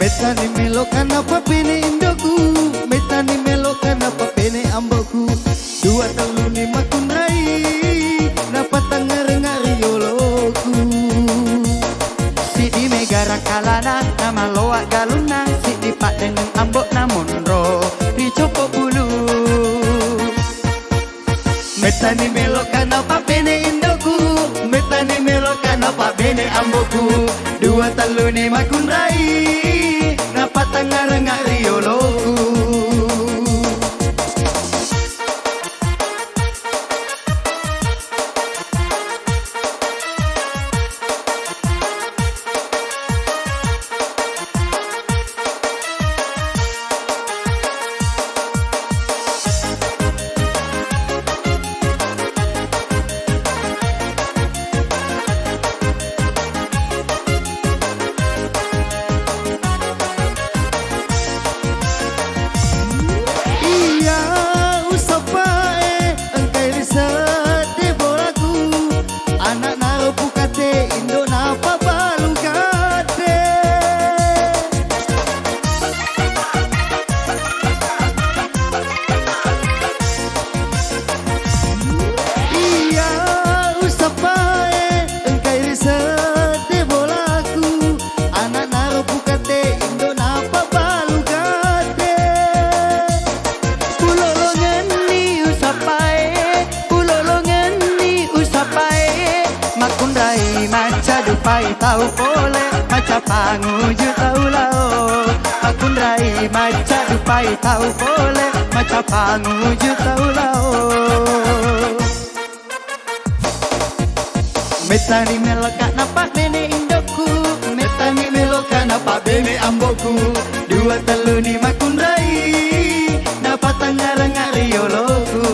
Metani melo kanapa pene indoku, metani melo kanapa pene amboku. Dua telu ni makundrai, napa tangar-ngari yoloku. Si di megara kalana, nama loak galuna. Si di pak dengan ambok namun ro, dicopo bulu. Metani melo kanapa pene indoku, metani melo kanapa pene amboku. Dua telu ni makundrai, napa tangar-ngari yoloku. Pai tahu boleh maca panguju tahu lao. Aku ndrai maca dupai tahu boleh maca panguju tahu lao. Metani meloka napa bene indoku, metani meloka napa bene amboku. Dua telu ni makundrai, napa tangar-ngari yoloku.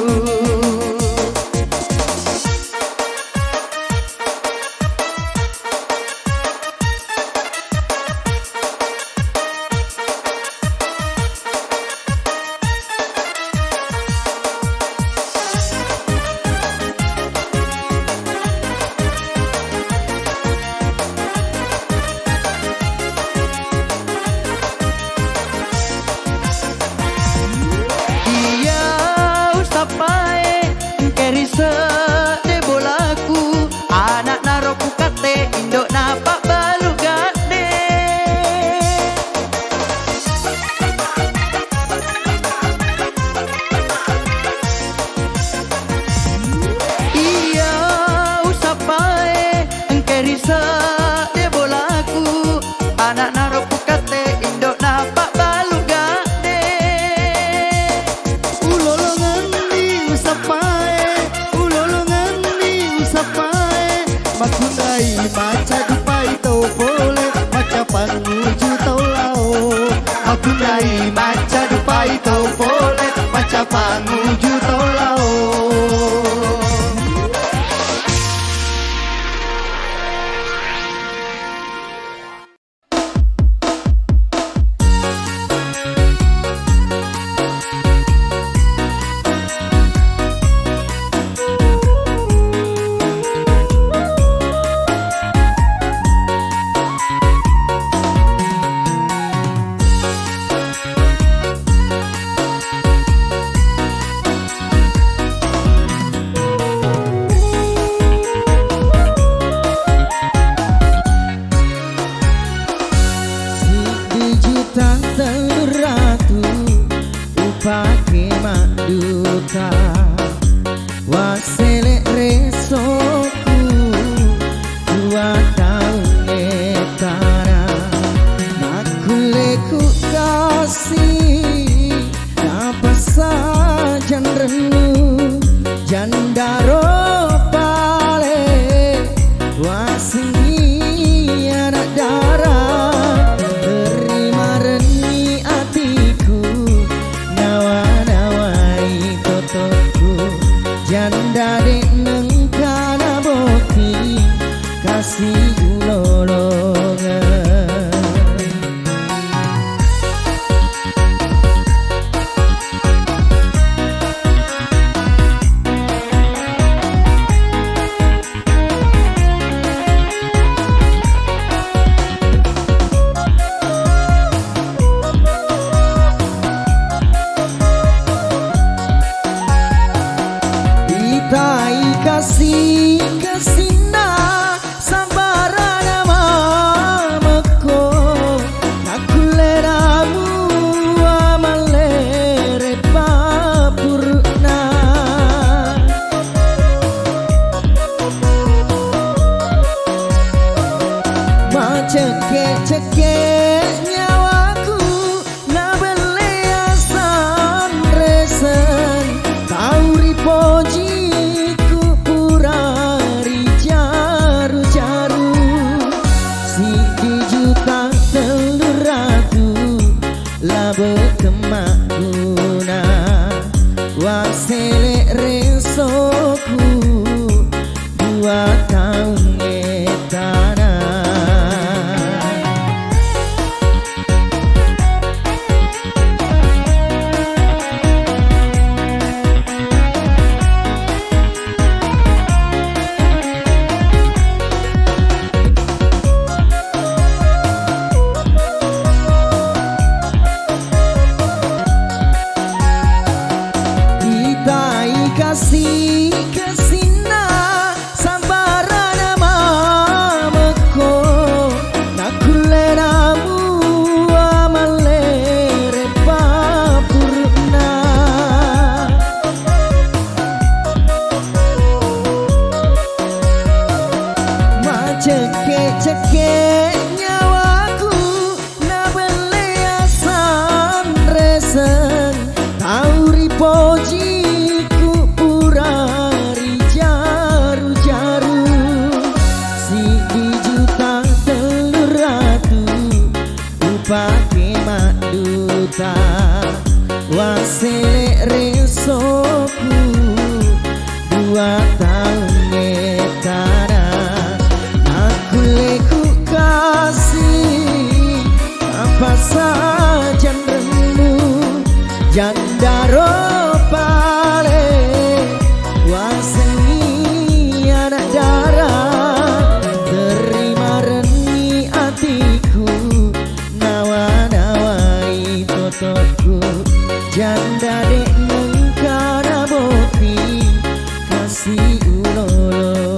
Makundai maca dupai tau boleh maca panguju tau lao. Makundai maca dupai tau boleh maca panguju tau lao. Pake maduka wasele resoku dua tahun etara nakuleku kasih apa saja renu jandaro pale wasingi anak darah terima reni atiku nawa-nawai totoku janda dek nengkana boti kasih ulolongan. cekek nyawaku na beleasan resen tauri pojiku purari jaru-jaru si dijuta telur ratu upake mak duta wasele resoku 2 tahun nekara aku leku kasih apa saja remu jandaro pale waseni anak darah terima reni hatiku nawa-nawai totoku janda dek nengkara boti kasih ulolongan.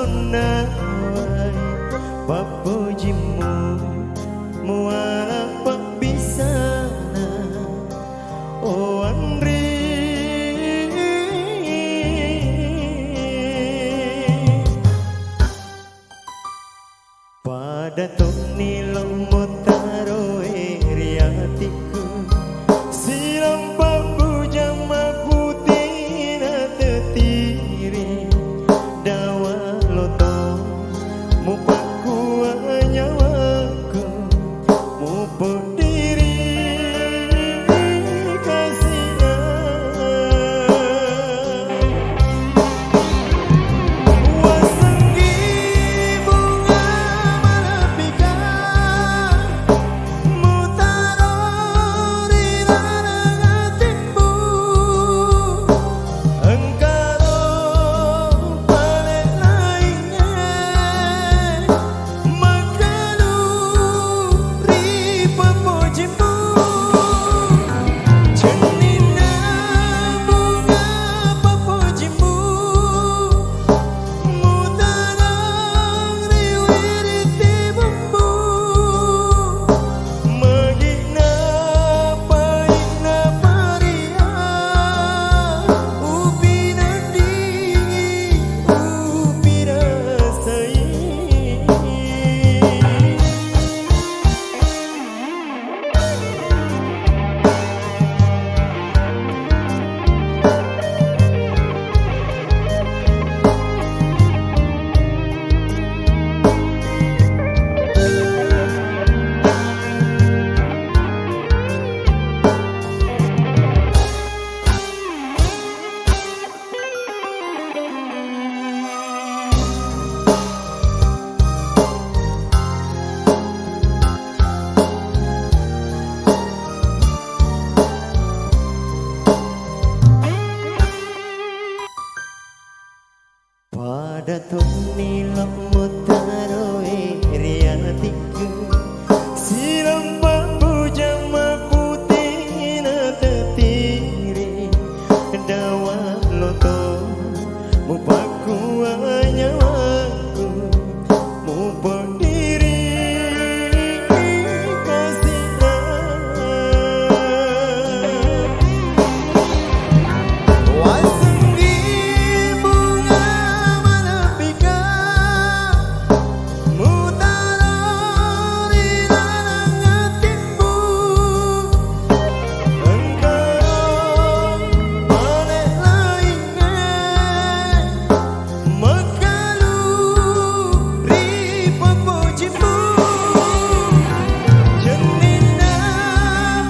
sinona papujimu muara pembisana oh Andri pada tuni lomotaro eriatiku silam papu jama putih na tetiri dawa loto mupaku nyawaku mupo diri kasihnya wasenggi bunga malapika mutaro di ranang hatimu engkau paling lainnya makalu ripa pujimu jenina bunga papujimu mutarang riwiriti bumbu magina paina paria upina dingi upina sai pada tuni lomotaro eriatiku siram papu jama putih na tetiri dawa loto mupaku nyawaku mupo diri kasihnya wasenggi bunga malapika mutaro di ranang hatimu engkau paling lainnya makalu ripa pujimu jenina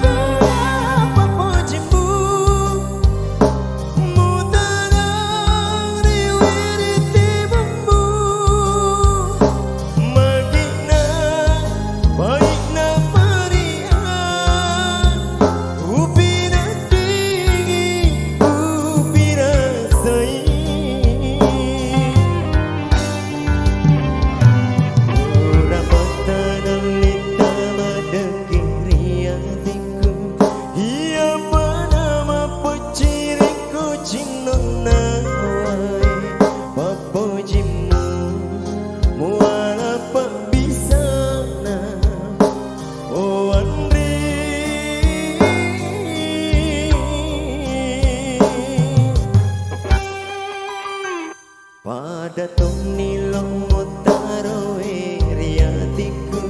berapa pujimu mutarang riwiriti bumbu magina paina paria upina dingi upina sai ora botanan lita madekiri hatiku ia panama puciriku cinona papujimu muara pembisana oh Andri pada tuni lomotaro eriatiku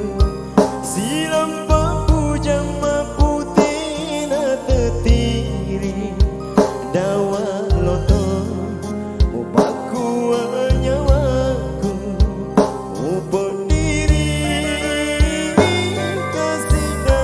silam papu jama putih na tetiri dawa loto mupaku nyawaku mupo diri kasihnya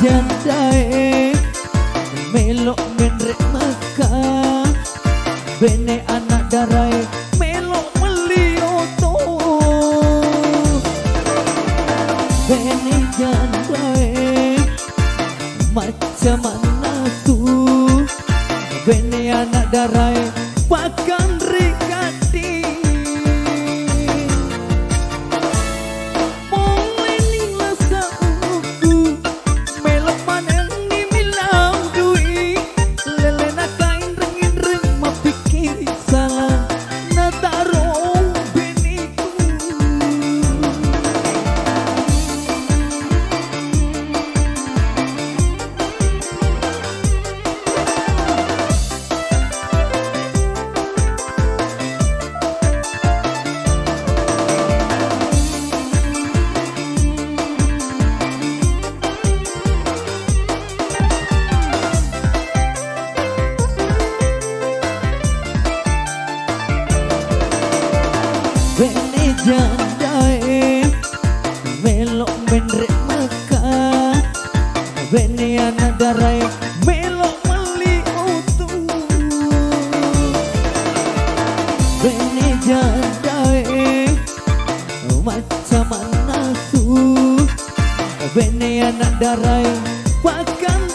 jandae melok menrek Mekah bene anak darai melok melioto bene jandae macam mana tuh bene anak darai bahkan rikati bene jandae melok menrek Mekah bene anak darai melok meli utu bene jandae macam mana tuh bene anak darai bahkan